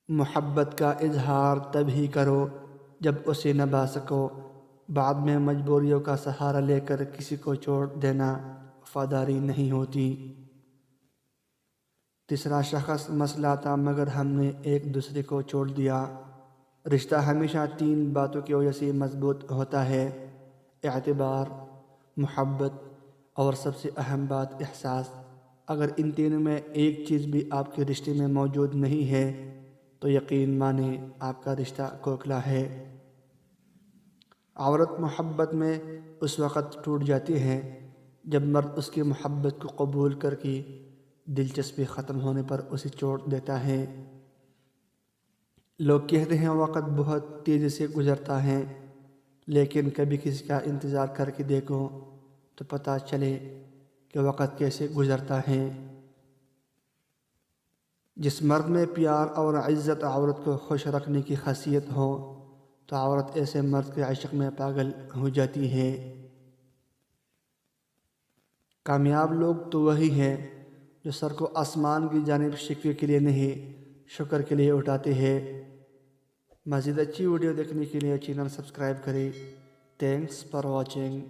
محبت کا اظہار تب ہی کرو جب اسے نبھا سکو، بعد میں مجبوریوں کا سہارا لے کر کسی کو چھوڑ دینا وفاداری نہیں ہوتی۔ تیسرا شخص مسئلہ تھا مگر ہم نے ایک دوسرے کو چھوڑ دیا۔ رشتہ ہمیشہ 3 باتوں کی وجہ سے مضبوط ہوتا ہے: اعتبار، محبت اور سب سے اہم بات احساس۔ اگر ان تینوں میں ایک چیز بھی آپ کے رشتے میں موجود نہیں ہے تو یقین مانیں آپ کا رشتہ کھوکھلا ہے۔ عورت محبت میں اس وقت ٹوٹ جاتی ہے جب مرد اس کی محبت کو قبول کر کے دلچسپی ختم ہونے پر اسے چھوڑ دیتا ہے۔ لوگ کہتے ہیں وقت بہت تیزی سے گزرتا ہے، لیکن کبھی کسی کا انتظار کر کے دیکھو تو پتہ چلے کہ وقت کیسے گزرتا ہے۔ جس مرد میں پیار اور عزت عورت کو خوش رکھنے کی خاصیت ہو تو عورت ایسے مرد کے عشق میں پاگل ہو جاتی ہے۔ کامیاب لوگ تو وہی ہیں جو سر کو آسمان کی جانب شکوے کے لیے نہیں، شکر کے لیے اٹھاتے ہیں۔ مزید اچھی ویڈیو دیکھنے کے لیے چینل سبسکرائب کریں۔ Thanks for watching.